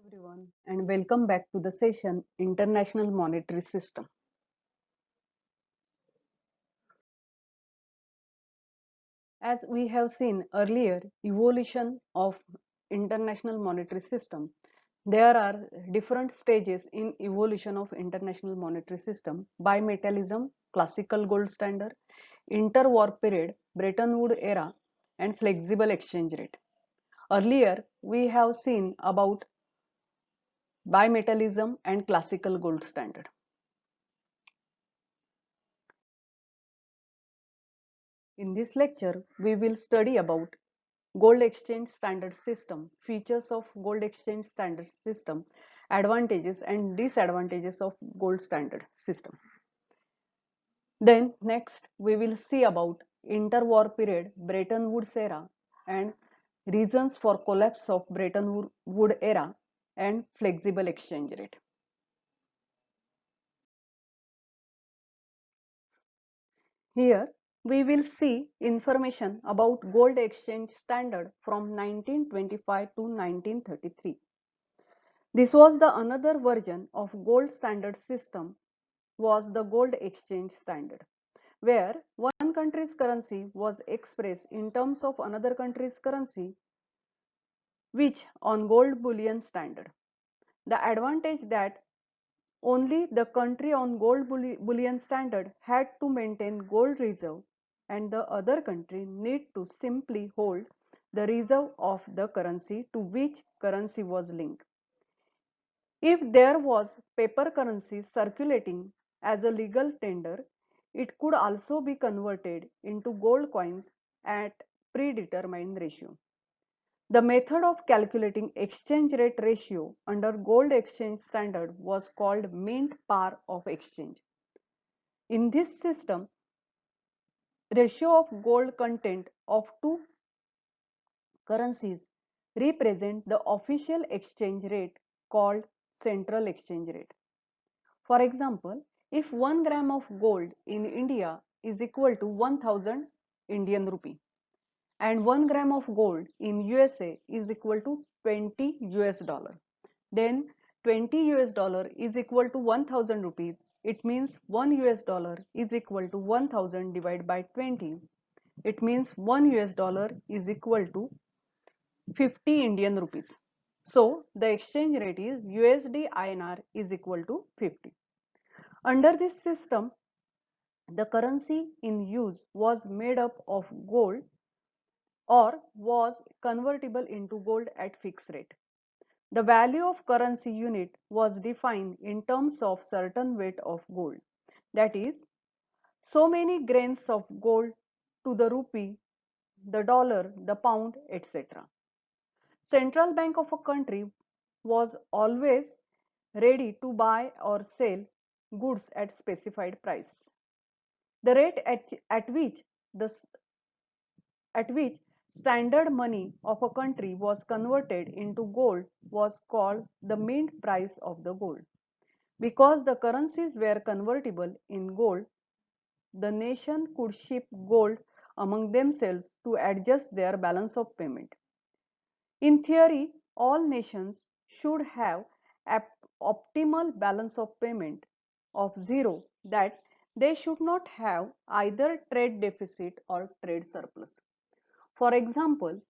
Everyone, and welcome back to the session International Monetary System. As we have seen earlier, evolution of international monetary system. There are different stages in evolution of international monetary system: bimetallism, classical gold standard, interwar period, Bretton Woods era, and flexible exchange rate. Earlier, we have seen about bimetallism and classical gold standard. In this lecture, we will study about gold exchange standard system, features of gold exchange standard system, advantages and disadvantages of gold standard system. Then next we will see about interwar period, Bretton Woods era, and reasons for collapse of Bretton Woods era and flexible exchange rate. Here we will see information about gold exchange standard from 1925 to 1933. This was the another version of gold standard system was the gold exchange standard, where one country's currency was expressed in terms of another country's currency, which on gold bullion standard. The advantage that only the country on gold bullion standard had to maintain gold reserve and the other country need to simply hold the reserve of the currency to which currency was linked. If there was paper currency circulating as a legal tender, it could also be converted into gold coins at predetermined ratio. The method of calculating exchange rate ratio under gold exchange standard was called mint par of exchange. In this system, ratio of gold content of two currencies represent the official exchange rate called central exchange rate. For example, if 1 gram of gold in India is equal to 1000 Indian rupee and 1 gram of gold in USA is equal to 20 US dollar, then 20 US dollar is equal to 1000 rupees. It means 1 US dollar is equal to 1000 divided by 20. It means 1 US dollar is equal to 50 Indian rupees. So the exchange rate is USD INR is equal to 50. Under this system, the currency in use was made up of gold or was convertible into gold at fixed rate. The value of currency unit was defined in terms of certain weight of gold. That is, so many grains of gold to the rupee, the dollar, the pound, etc. Central bank of a country was always ready to buy or sell goods at specified price. The rate the at which standard money of a country was converted into gold was called the mint price of the gold. Because the currencies were convertible in gold, the nation could ship gold among themselves to adjust their balance of payment. In theory, all nations should have optimal balance of payment of zero, that they should not have either trade deficit or trade surplus. For example,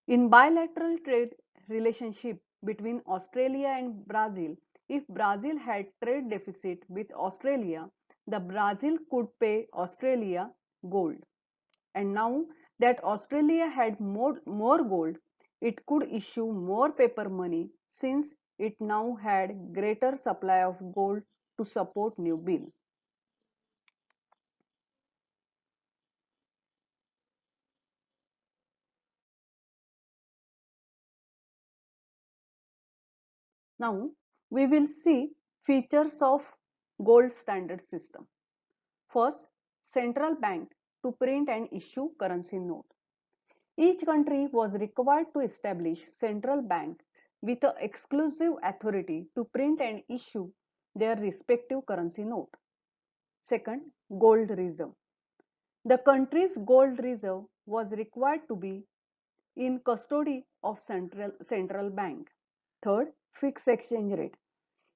in bilateral trade relationship between Australia and Brazil, if Brazil had trade deficit with Australia, the Brazil could pay Australia gold. And now that Australia had more gold, it could issue more paper money since it now had greater supply of gold to support new bill. Now we will see features of gold standard system. First, central bank to print and issue currency note. Each country was required to establish central bank with an exclusive authority to print and issue their respective currency note. Second, gold reserve. The country's gold reserve was required to be in custody of central bank. Third, fixed exchange rate.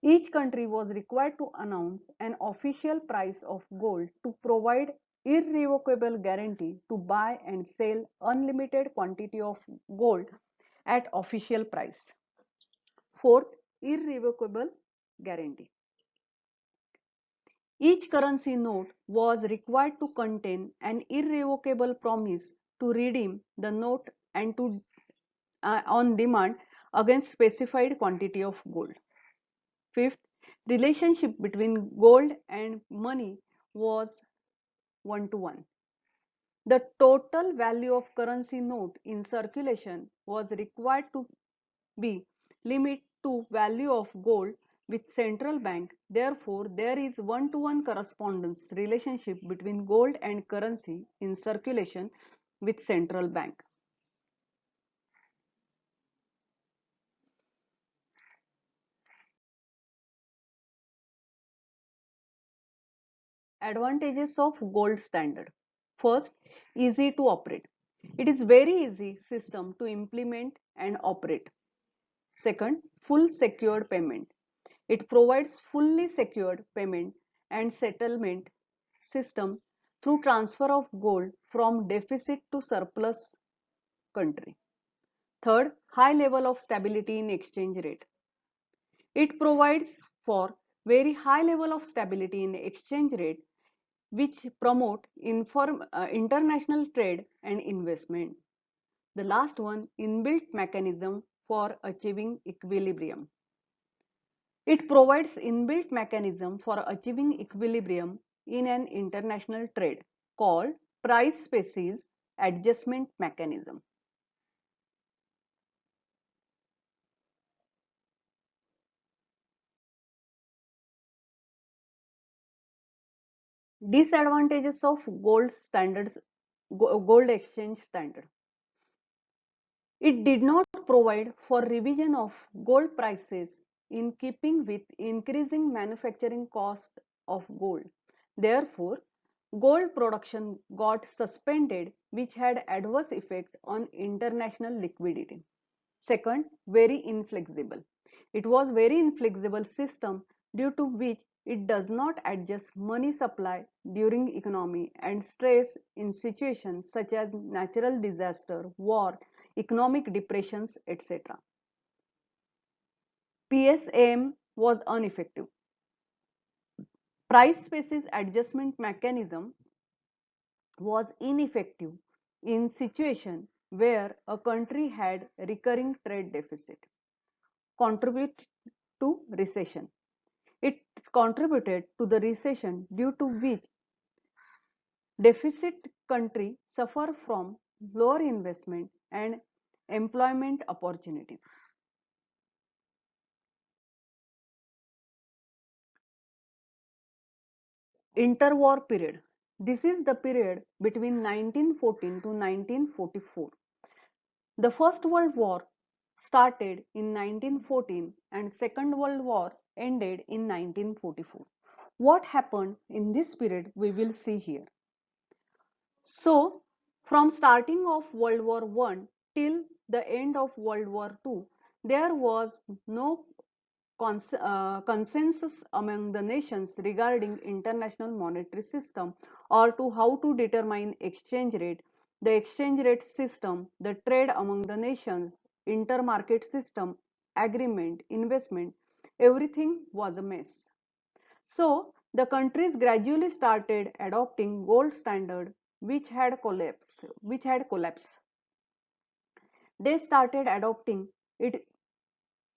Each country was required to announce an official price of gold to provide irrevocable guarantee to buy and sell unlimited quantity of gold at official price. Fourth, irrevocable guarantee. Each currency note was required to contain an irrevocable promise to redeem the note and to on demand against specified quantity of gold. Fifth, relationship between gold and money was one to one. The total value of currency note in circulation was required to be limit to value of gold with central bank. Therefore, there is one-to-one correspondence relationship between gold and currency in circulation with central bank. Advantages of gold standard. First, easy to operate. It is very easy system to implement and operate. Second, full secured payment. It provides fully secured payment and settlement system through transfer of gold from deficit to surplus country. Third, high level of stability in exchange rate. It provides for very high level of stability in exchange rate which promote international trade and investment. The last one, inbuilt mechanism for achieving equilibrium. It provides inbuilt mechanism for achieving equilibrium in an international trade called price species adjustment mechanism. Disadvantages of gold exchange standard. It did not provide for revision of gold prices in keeping with increasing manufacturing cost of gold. Therefore, gold production got suspended, which had adverse effect on international liquidity. Second, very inflexible. It was very inflexible system due to which it does not adjust money supply during economy and stress in situations such as natural disaster, war, economic depressions, etc. PSAM was ineffective. Price species adjustment mechanism was ineffective in situation where a country had recurring trade deficit, contribute to recession. It contributed to the recession due to which deficit country suffer from lower investment and employment opportunities. Interwar period. This is the period between 1914 to 1944. The First World War started in 1914 and Second World War ended in 1944. What happened in this period we will see here. So, from starting of World War I till the end of World War II, there was no consensus among the nations regarding international monetary system or to how to determine exchange rate, the exchange rate system, the trade among the nations, intermarket system, agreement, investment, everything was a mess. So the countries gradually started adopting gold standard which had collapsed. They started adopting it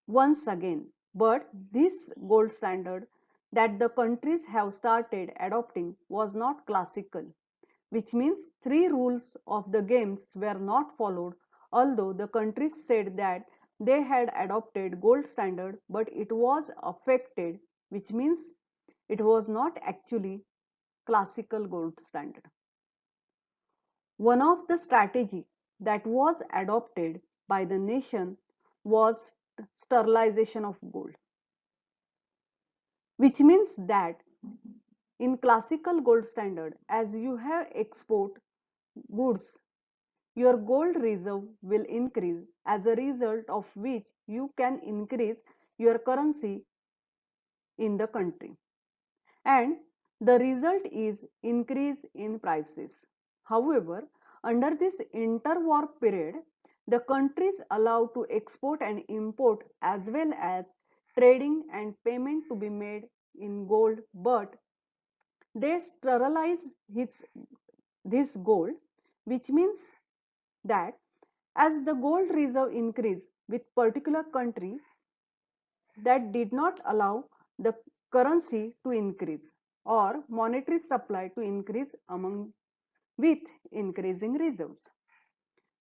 once again. But this gold standard that the countries have started adopting was not classical, which means three rules of the games were not followed, although the countries said that they had adopted gold standard, but it was affected, which means it was not actually classical gold standard. One of the strategy that was adopted by the nation was sterilization of gold, which means that in classical gold standard, as you have export goods your gold reserve will increase, as a result of which you can increase your currency in the country. And the result is increase in prices. However, under this interwar period, the countries allowed to export and import as well as trading and payment to be made in gold, but they sterilize this gold, which means that as the gold reserve increase with particular country, that did not allow the currency to increase or monetary supply to increase among with increasing reserves,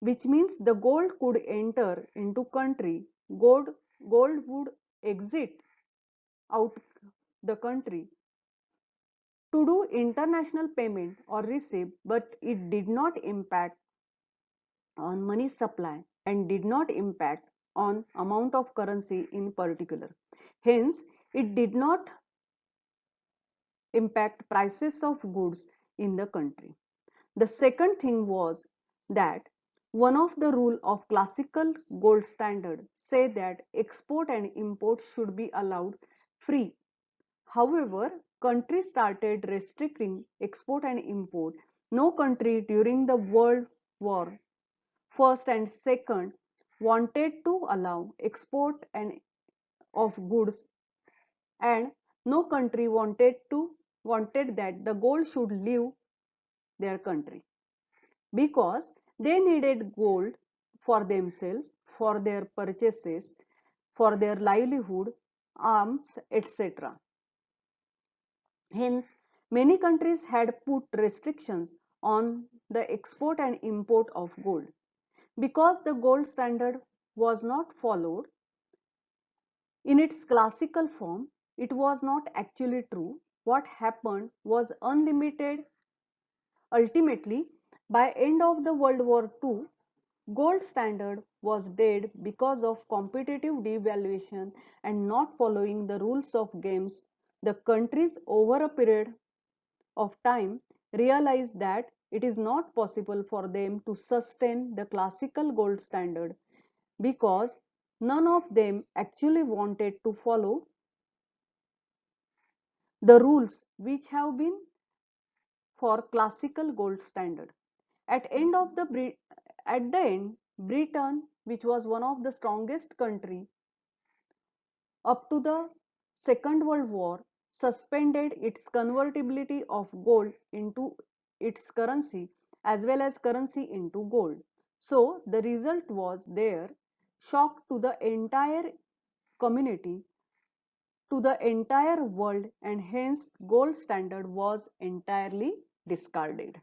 which means the gold could enter into country, gold would exit out the country to do international payment or receive, but it did not impact on money supply and did not impact on amount of currency in particular. Hence, it did not impact prices of goods in the country. The second thing was that one of the rule of classical gold standard say that export and import should be allowed free. However, countries started restricting export and import. No country during the World War First and Second wanted to allow export and of goods, and no country wanted that the gold should leave their country, because they needed gold for themselves, for their purchases, for their livelihood, arms, etc. Hence, many countries had put restrictions on the export and import of gold. Because the gold standard was not followed in its classical form, it was not actually true. What happened was unlimited. Ultimately, by end of the World War II, gold standard was dead because of competitive devaluation and not following the rules of games. The countries over a period of time realized that it is not possible for them to sustain the classical gold standard because none of them actually wanted to follow the rules which have been for classical gold standard. At the end, Britain, which was one of the strongest country up to the Second World War, suspended its convertibility of gold into its currency as well as currency into gold. So the result was there shock to the entire community, to the entire world, and hence gold standard was entirely discarded.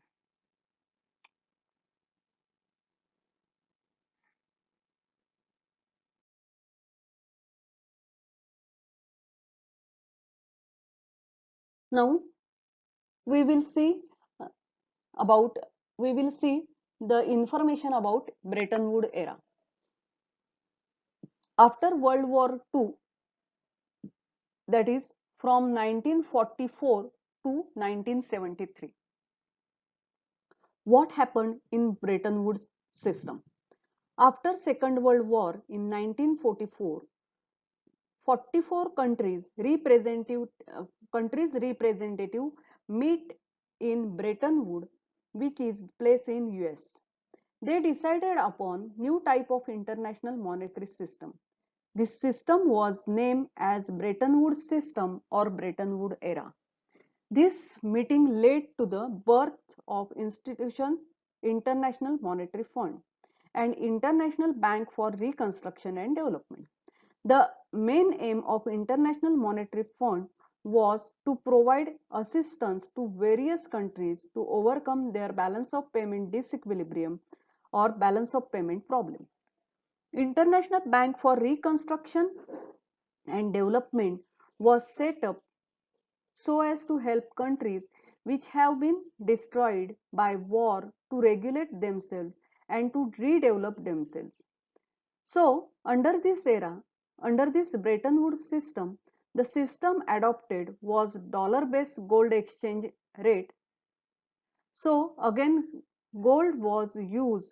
Now we will see uh, about we will see the information about Bretton Woods era. After World War II, that is from 1944 to 1973, what happened in Bretton Woods system? After Second World War in 1944, 44 countries representative meet in Bretton Woods, which is placed in US. They decided upon new type of international monetary system. This system was named as Bretton Woods system or Bretton Woods era. This meeting led to the birth of institutions International Monetary Fund and International Bank for Reconstruction and Development. The main aim of International Monetary Fund was to provide assistance to various countries to overcome their balance of payment disequilibrium or balance of payment problem. International Bank for Reconstruction and Development was set up so as to help countries which have been destroyed by war to regulate themselves and to redevelop themselves. So, under this Bretton Woods system, the system adopted was dollar-based gold exchange rate. So, again, gold was used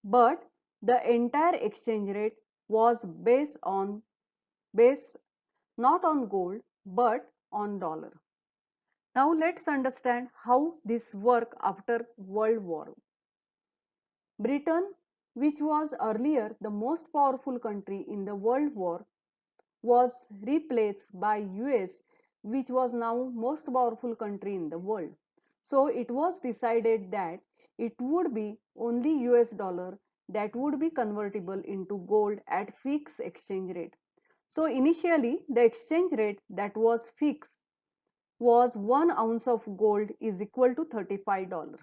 but the entire exchange rate was based not on gold but on dollar. Now let's understand how this worked after World War. Britain, which was earlier the most powerful country in the World War, was replaced by US, which was now most powerful country in the world. So it was decided that it would be only US dollar that would be convertible into gold at fixed exchange rate. So initially the exchange rate that was fixed was 1 ounce of gold is equal to $35.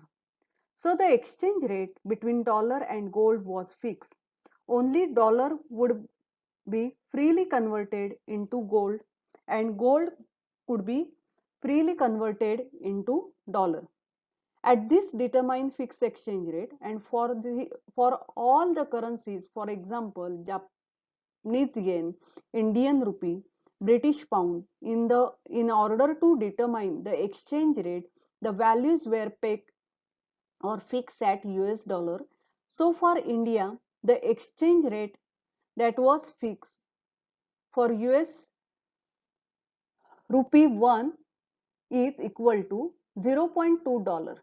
So the exchange rate between dollar and gold was fixed. Only dollar would be freely converted into gold and gold could be freely converted into dollar. At this determined fixed exchange rate, and for all the currencies, for example, Japanese yen, Indian rupee, British pound, in order to determine the exchange rate, the values were pegged or fixed at US dollar. So for India, the exchange rate that was fixed for US rupee 1 is equal to $0.2.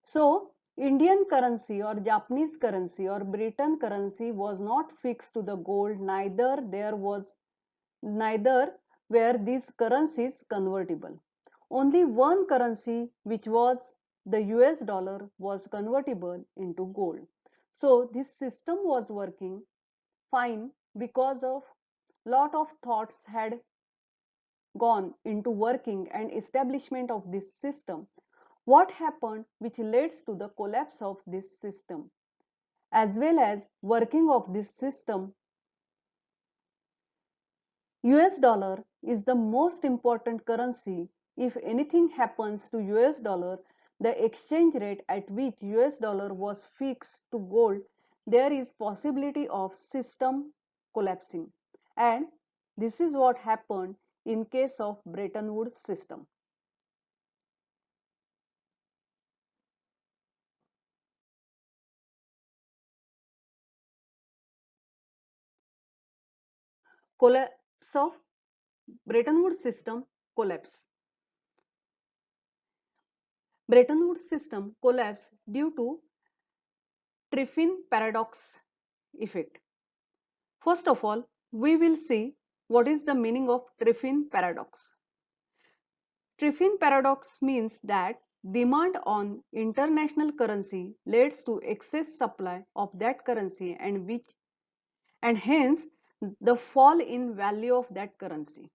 So Indian currency or Japanese currency or Britain currency was not fixed to the gold, neither were these currencies convertible. Only one currency, which was the US dollar, was convertible into gold. So this system was working fine because of lot of thoughts had gone into working and establishment of this system. What happened which leads to the collapse of this system as well as working of this system. US dollar is the most important currency. If anything happens to US dollar, the exchange rate at which US dollar was fixed to gold, there is possibility of system collapsing. And this is what happened in case of Bretton Woods system. Collapse of Bretton Woods system collapse. Bretton Woods system collapsed due to Trifine Paradox effect. First of all, we will see what is the meaning of Trifine Paradox. Trifine Paradox means that demand on international currency leads to excess supply of that currency and hence the fall in value of that currency.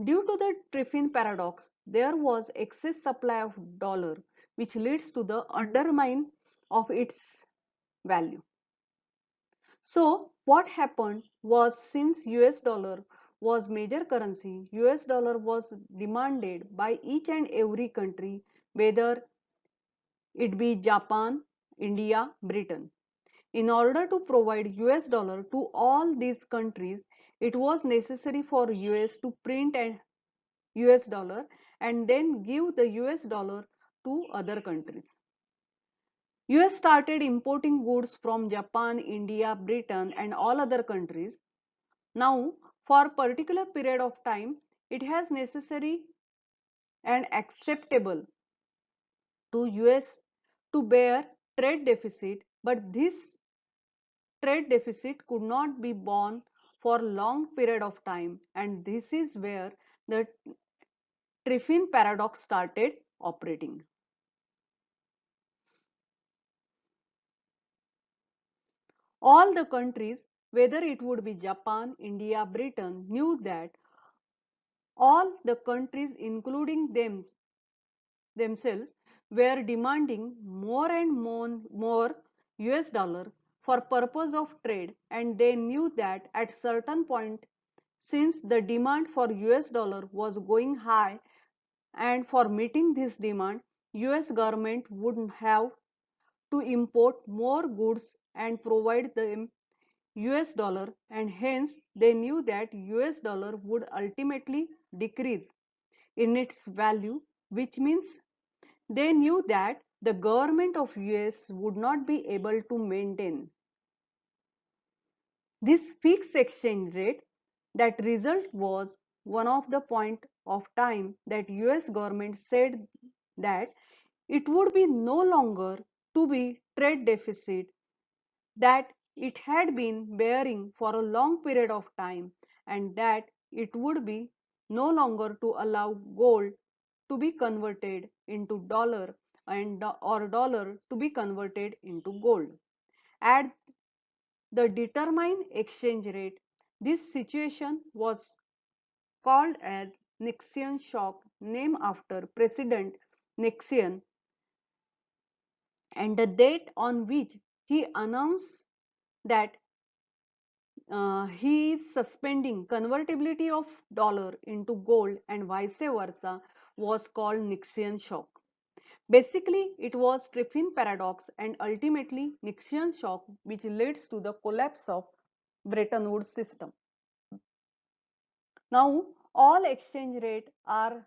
Due to the Trifine paradox, there was excess supply of dollar which leads to the undermine of its value. So what happened was since US dollar was major currency, US dollar was demanded by each and every country, whether it be Japan, India, Britain. In order to provide US dollar to all these countries, it was necessary for US to print an US dollar and then give the US dollar to other countries. US started importing goods from Japan, India, Britain and all other countries. Now, for a particular period of time, it has necessary and acceptable to US to bear trade deficit, but this trade deficit could not be borne for long period of time, and this is where the Trifine paradox started operating. All the countries, whether it would be Japan, India, Britain, knew that all the countries including themselves were demanding more and more US dollar for purpose of trade, and they knew that at certain point, since the demand for US dollar was going high, and for meeting this demand US government would have to import more goods and provide them US dollar, and hence they knew that US dollar would ultimately decrease in its value, which means they knew that the government of US would not be able to maintain this fixed exchange rate. That result was one of the point of time that US government said that it would be no longer to be trade deficit that it had been bearing for a long period of time, and that it would be no longer to allow gold to be converted into dollar and or dollar to be converted into gold. At the determined exchange rate, this situation was called as Nixon shock, named after President Nixon and the date on which he announced that he is suspending convertibility of dollar into gold and vice versa was called Nixon shock. Basically, it was Trifine Paradox and ultimately Nixon shock which leads to the collapse of Bretton Woods system. Now, all exchange rate are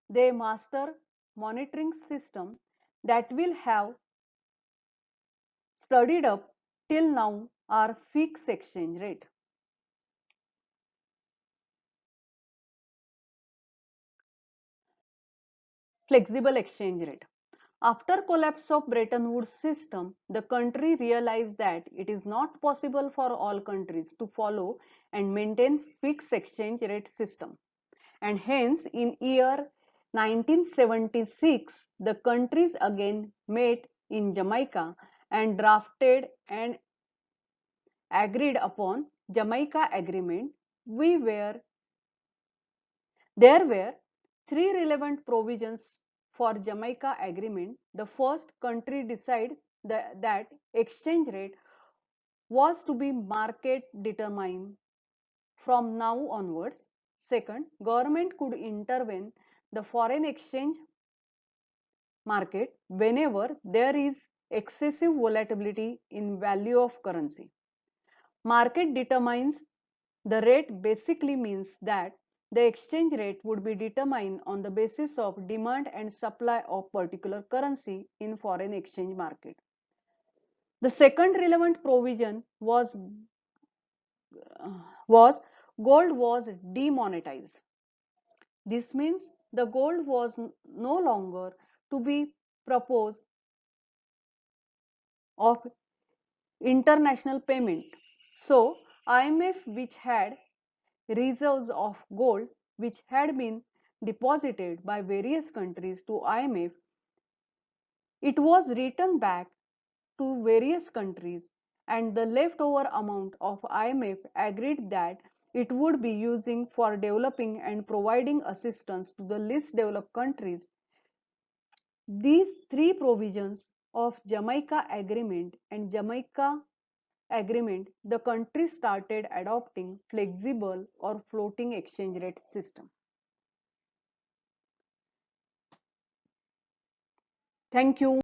they master monitoring system that will have studied up till now are fixed exchange rate. Flexible exchange rate. After collapse of Bretton Woods system, the country realized that it is not possible for all countries to follow and maintain fixed exchange rate system. And hence in year 1976, the countries again met in Jamaica and drafted and agreed upon Jamaica Agreement. There were three relevant provisions for Jamaica Agreement. The first, country decided that exchange rate was to be market determined from now onwards. Second, government could intervene the foreign exchange market whenever there is excessive volatility in value of currency. Market determines the rate basically means that the exchange rate would be determined on the basis of demand and supply of particular currency in foreign exchange market. The second relevant provision was gold was demonetized. This means the gold was no longer to be proposed of international payment. So IMF, which had reserves of gold which had been deposited by various countries to IMF, it was returned back to various countries, and the leftover amount of IMF agreed that it would be using for developing and providing assistance to the least developed countries. These three provisions of Jamaica Agreement and Jamaica Agreement, the country started adopting flexible or floating exchange rate system. Thank you.